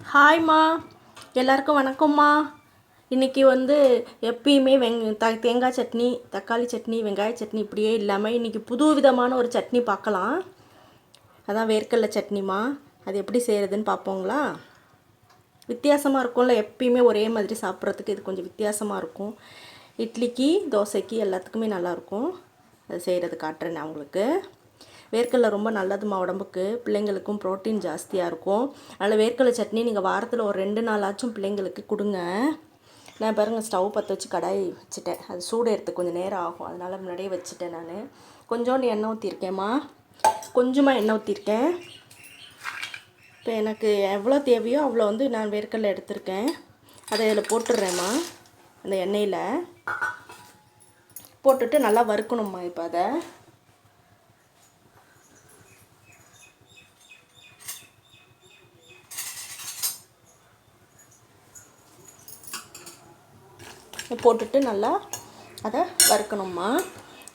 ஹாய்மா, எல்லாருக்கும் வணக்கம்மா. இன்றைக்கி வந்து எப்பயுமே தேங்காய் சட்னி, தக்காளி சட்னி, வெங்காய சட்னி இப்படியே இல்லாமல் இன்றைக்கி புது விதமான ஒரு சட்னி பார்க்கலாம். அதான் வேர்க்கடலை சட்னிமா. அது எப்படி செய்கிறதுன்னு பார்ப்போங்களா? வித்தியாசமாக இருக்கும்ல, எப்பயுமே ஒரே மாதிரி சாப்பிட்றதுக்கு இது கொஞ்சம் வித்தியாசமாக இருக்கும். இட்லிக்கு, தோசைக்கு எல்லாத்துக்குமே நல்லாயிருக்கும். அது செய்கிறது காட்டுறேன் நான் உங்களுக்கு. வேர்க்கடலை ரொம்ப நல்லதுமா உடம்புக்கு. பிள்ளைங்களுக்கும் ப்ரோட்டீன் ஜாஸ்தியாக இருக்கும். அதனால் வேர்க்கடலை சட்னி நீங்கள் வாரத்தில் ஒரு 2 நாளாச்சும் பிள்ளைங்களுக்கு கொடுங்க. நான் பாருங்கள், ஸ்டவ் பற்ற வச்சு கடாய் வச்சுட்டேன். அது சூடு எடுத்து கொஞ்சம் நேரம் ஆகும், அதனால் முன்னாடியே வச்சுட்டேன். நான் கொஞ்சோண்டு எண்ணெய் ஊற்றிருக்கேம்மா. கொஞ்சமாக எண்ணெய் ஊற்றிருக்கேன். இப்போ எனக்கு எவ்வளோ தேவையோ அவ்வளோ வந்து நான் வேர்க்கடலை எடுத்திருக்கேன். அதை இதில் போட்டுடுறேம்மா. அந்த எண்ணெயில் போட்டுட்டு நல்லா வறுக்கணும்மா. இப்போ அதை போட்டுட்டு நல்லா அதை வறுக்கணும்மா.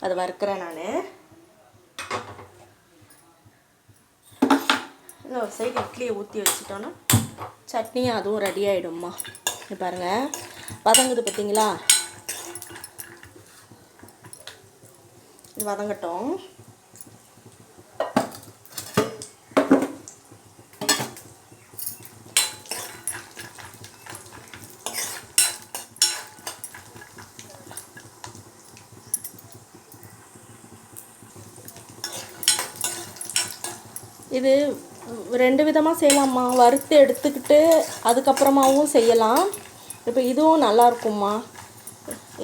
அதை வறுக்கிறேன் நான். ஒரு சைடு இட்லியை ஊற்றி வச்சுட்டோன்னா சட்னியும் அதுவும் ரெடி ஆகிடும்மா. இது பாருங்கள், வதங்குது பார்த்தீங்களா? இது வதங்கட்டும். இது 2 விதமாக செய்யலாம்மா. வறுத்து எடுத்துக்கிட்டு அதுக்கப்புறமாவும் செய்யலாம். இப்போ இதுவும் நல்லாயிருக்கும்மா.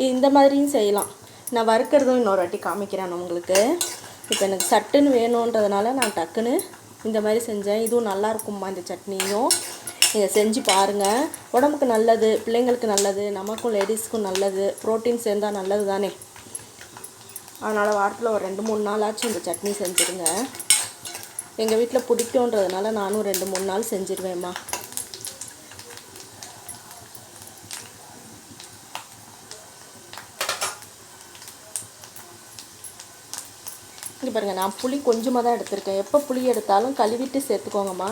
இந்த மாதிரியும் செய்யலாம். நான் வறுக்கிறதும் இன்னொரு வாட்டி காமிக்கிறேன் உங்களுக்கு. இப்போ எனக்கு சட்டுன்னு வேணுன்றதுனால நான் டக்குன்னு இந்த மாதிரி செஞ்சேன். இதுவும் நல்லாயிருக்கும்மா. இந்த சட்னியும் நீங்கள் செஞ்சு பாருங்கள். உடம்புக்கு நல்லது, பிள்ளைங்களுக்கு நல்லது, நமக்கும் லேடிஸ்க்கும் நல்லது. ப்ரோட்டீன் சேர்ந்தால் நல்லது தானே. அதனால் வாரத்தில் ஒரு 2-3 நாளாச்சும் இந்த சட்னி செஞ்சுருங்க. எங்கள் வீட்டில் பிடிக்குன்றதுனால நானும் 2-3 நாள் செஞ்சிருவேம்மா. இங்கே பாருங்கள், நான் புளி கொஞ்சமாக தான் எடுத்திருக்கேன். எப்போ புளி எடுத்தாலும் கழுவிட்டு சேர்த்துக்கோங்கம்மா.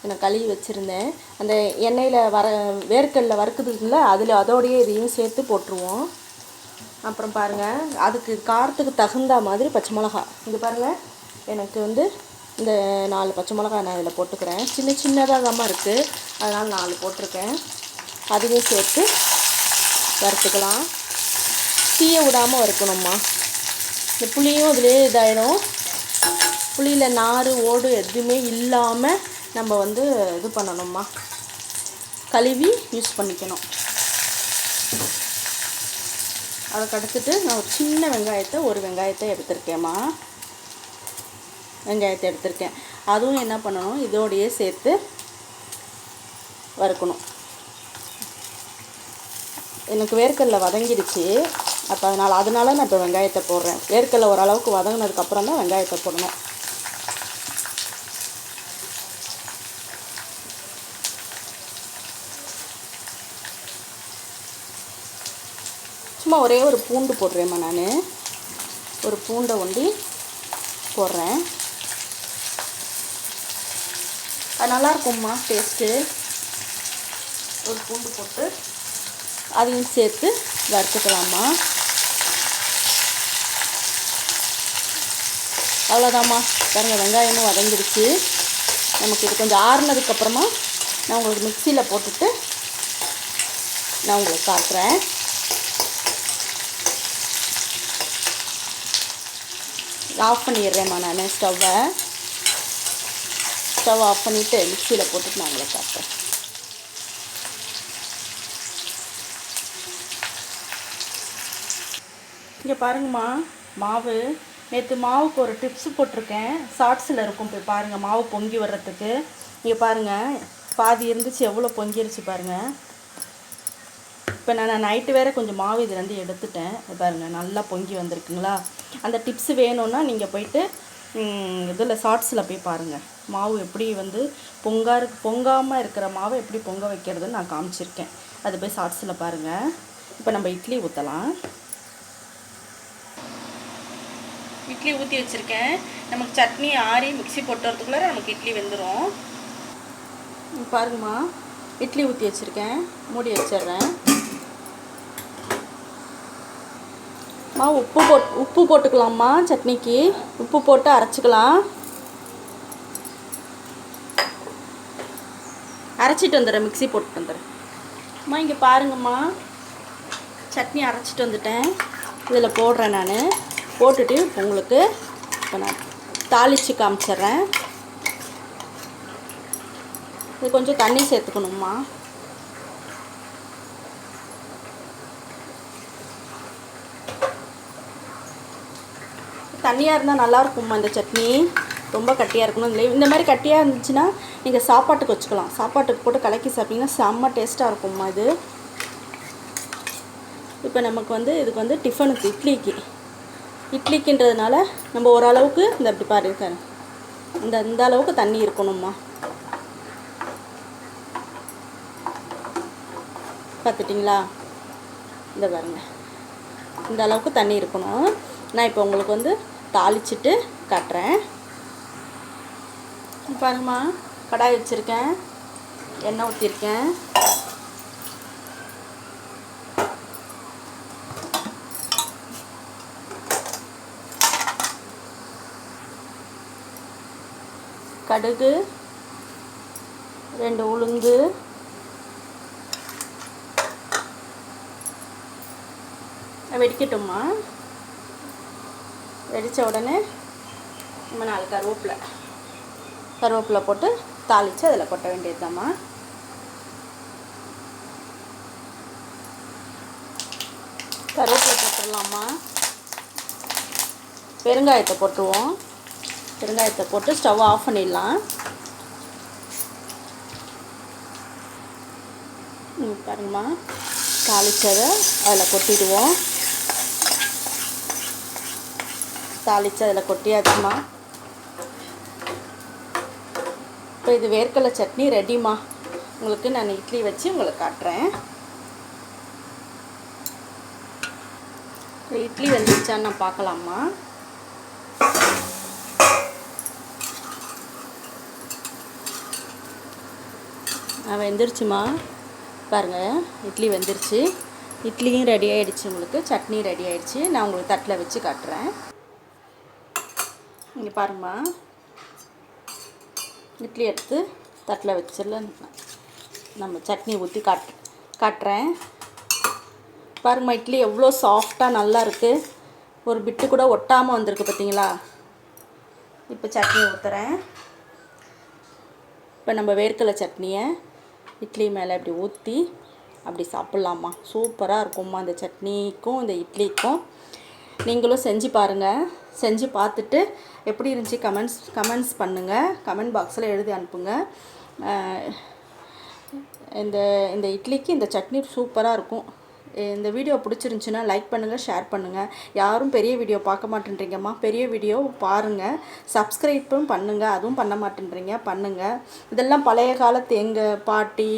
நான் கழுவி வச்சுருந்தேன். அந்த எண்ணெயில் வேர்க்கடலை வறுக்குதுல, அதோடையே இதையும் சேர்த்து போட்டுருவோம். அப்புறம் பாருங்கள், அதுக்கு காரத்துக்கு தகுந்த மாதிரி பச்சை மிளகா. இங்கே பாருங்கள், எனக்கு வந்து இந்த 4 பச்சை மிளகா நான் இதில் போட்டுக்கிறேன். சின்னதாக தான் இருக்குது, அதனால் 4 போட்டிருக்கேன். அதையும் சேர்த்து வறுத்துக்கலாம். தீய விடாமல் வறுக்கணும்மா. இந்த புளியும் இதிலே இதாகிடும். புளியில் நார் ஓடு எதுவுமே இல்லாமல் நம்ம வந்து இது பண்ணணும்மா. கழுவி யூஸ் பண்ணிக்கணும். அதுக்கு அடுத்துட்டு நான் ஒரு சின்ன ஒரு வெங்காயத்தை எடுத்திருக்கேம்மா. வெங்காயத்தை எடுத்திருக்கேன். அதுவும் என்ன பண்ணணும், இதோடையே சேர்த்து வறுக்கணும். எனக்கு வேர்க்கடலை வதங்கிடுச்சு. அப்போ அதனால் நான் இப்போ வெங்காயத்தை போடுறேன். வேர்க்கடலை ஓரளவுக்கு வதங்கினதுக்கப்புறம் தான் வெங்காயத்தை போடணும். சும்மா ஒரே ஒரு பூண்டு போடுறேம்மா. நான் ஒரு பூண்டை ஒண்டி போடுறேன். அது நல்லாயிருக்கும்மா டேஸ்ட்டு. ஒரு பூண்டு போட்டு அதையும் சேர்த்து வறுத்துக்கலாம்மா. அவ்வளோதாம்மா. பாருங்கள், வெங்காயமும் வதங்கிடுச்சு. நமக்கு இது கொஞ்சம் ஆறுனதுக்கப்புறமா நான் உங்களுக்கு மிக்சியில் போட்டுட்டு நான் உங்களுக்கு காட்டுறேன். ஆஃப் பண்ணிடுறேம்மா. நான் ஸ்டவ் ஆஃப் பண்ணிவிட்டு மிக்சியில் போட்டுட்டு நான் உங்களை காட்டுறேன். இங்கே பாருங்கம்மா, மாவு நேற்று மாவுக்கு ஒரு டிப்ஸு போட்டிருக்கேன். ஷார்ட்ஸில் இருக்கும், போய் பாருங்கள். மாவு பொங்கி வர்றதுக்கு இங்கே பாருங்கள், பாதி இருந்துச்சு, எவ்வளோ பொங்கிருச்சு பாருங்கள். இப்போ நான் நைட்டு வேறு கொஞ்சம் மாவு இதுலேருந்து எடுத்துட்டேன். பாருங்கள், நல்லா பொங்கி வந்திருக்குங்களா. அந்த டிப்ஸு வேணும்னா நீங்கள் போயிட்டு இதில் ஷார்ட்ஸில் போய் பாருங்கள். மாவு எப்படி வந்து பொங்காமல் இருக்கிற மாவை எப்படி பொங்க வைக்கிறதுன்னு நான் காமிச்சிருக்கேன். அது போய் ஷார்ட்ஸில் பாருங்கள். இப்போ நம்ம இட்லி ஊற்றலாம். இட்லி ஊற்றி வச்சுருக்கேன். நமக்கு சட்னி ஆறி மிக்ஸி போட்டு வரதுக்குள்ளே நமக்கு இட்லி வெந்துடும். பாருங்கம்மா, இட்லி ஊற்றி வச்சுருக்கேன், மூடி வச்சிடுறேன். உப்பு போட்டுக்கலாம்மா. சட்னிக்கு உப்பு போட்டு அரைச்சிக்கலாம். அரைச்சிட்டு வந்துடுறேன், மிக்ஸி போட்டு வந்துடுறேன். அம்மா இங்கே பாருங்கம்மா, சட்னி அரைச்சிட்டு வந்துட்டேன். இதில் போடுறேன். நான் போட்டுட்டு உங்களுக்கு இப்போ நான் தாளித்து காமிச்சிட்றேன். இது கொஞ்சம் தண்ணி சேர்த்துக்கணும்மா. தண்ணியாக இருந்தால் நல்லாயிருக்கும்மா இந்த சட்னி. ரொம்ப கட்டியாக இருக்கணும் இல்லை. இந்த மாதிரி கட்டியாக இருந்துச்சுன்னா நீங்கள் சாப்பாட்டுக்கு வச்சுக்கலாம். சாப்பாட்டுக்கு போட்டு கலக்கி சாப்பிட்டிங்கன்னா செம்ம டேஸ்ட்டாக இருக்கும்மா இது. இப்போ நமக்கு வந்து இதுக்கு வந்து டிஃபனுக்கு இட்லிக்குன்றதுனால நம்ம ஓரளவுக்கு இந்த அப்படி பாருங்க, இந்த அளவுக்கு தண்ணி இருக்கணும்மா. பார்த்துட்டிங்களா? இந்த பாருங்க, இந்த அளவுக்கு தண்ணி இருக்கணும். நான் இப்போ உங்களுக்கு வந்து தாளிச்சிட்டு காட்டுறேன். பாருங்கம்மா, கடாய் வச்சுருக்கேன், எண்ணெய் ஊற்றிருக்கேன். கடுகு, 2 உளுந்து, வெடிக்கட்டும்மா. வெடித்த உடனே நம்ம 4 கருவேப்பிலை போட்டு தாளித்து அதில் கொட்ட வேண்டியதுதாம்மா. கருவேப்பிலை போட்டுடலாம்மா. பெருங்காயத்தை போட்டுருவோம். பெருங்காயத்தை போட்டு ஸ்டவ் ஆஃப் பண்ணிடலாம். பாருங்கம்மா, தாளித்ததை அதில் கொட்டிடுவோம். தாளித்து அதில் கொட்டியாச்சுமா. இப்போ இது வேர்க்கடலை சட்னி ரெடிம்மா. உங்களுக்கு நான் இட்லி வச்சு உங்களுக்கு காட்டுறேன். இட்லி வந்துருச்சான்னு நான் பார்க்கலாமா? வெந்துருச்சுமா. பாருங்கள், இட்லி வெந்துருச்சு. இட்லியும் ரெடி ஆகிடுச்சு, உங்களுக்கு சட்னி ரெடி ஆகிடுச்சு. நான் உங்களுக்கு தட்டில் வச்சு காட்டுறேன். இங்கே பாருங்கம்மா, இட்லி எடுத்து தட்டில் வச்சிடல நம்ம சட்னி ஊற்றி காட்டுறேன். பாருங்கம்மா, இட்லி எவ்வளோ சாஃப்டாக நல்லா இருக்குது. ஒரு பிட்டு கூட ஒட்டாமல் வந்திருக்கு பார்த்தீங்களா? இப்போ சட்னி ஊற்றுறேன். இப்போ நம்ம வேர்க்கடலை சட்னியை இட்லி மேலே இப்படி ஊற்றி அப்படி சாப்பிட்லாமா. சூப்பராக இருக்கும்மா இந்த சட்னிக்கும் இந்த இட்லிக்கும். நீங்களும் செஞ்சு பாருங்கள். செஞ்சு பார்த்துட்டு எப்படி இருந்துச்சு கமெண்ட்ஸ் பண்ணுங்கள். கமெண்ட் பாக்ஸில் எழுதி அனுப்புங்க. இந்த இட்லிக்கு இந்த சட்னி சூப்பராக இருக்கும். இந்த வீடியோ பிடிச்சிருந்துச்சின்னா லைக் பண்ணுங்கள், ஷேர் பண்ணுங்கள். யாரும் பெரிய வீடியோ பார்க்க மாட்டேன்றீங்கம்மா. பெரிய வீடியோ பாருங்கள், சப்ஸ்கிரைப்பும் பண்ணுங்கள். அதுவும் பண்ண மாட்டேன்றீங்க, பண்ணுங்கள். இதெல்லாம் பழைய காலத்து எங்கள் பாட்டி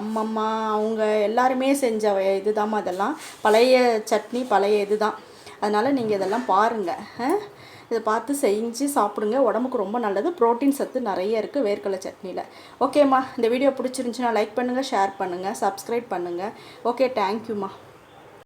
அம்மம்மா அவங்க எல்லாருமே செஞ்ச இதுதாம்மா. இதெல்லாம் பழைய சட்னி, பழைய இது தான். அதனால் நீங்கள் இதெல்லாம் பாருங்கள். இதை பார்த்து செஞ்சு சாப்பிடுங்க. உடம்புக்கு ரொம்ப நல்லது. ப்ரோட்டீன் சத்து நிறைய இருக்குது வேர்க்கடலை சட்னியில். ஓகேம்மா, இந்த வீடியோ பிடிச்சிருந்துச்சுன்னா லைக் பண்ணுங்கள், ஷேர் பண்ணுங்கள், சப்ஸ்கிரைப் பண்ணுங்கள். ஓகே, தேங்க்யூம்மா.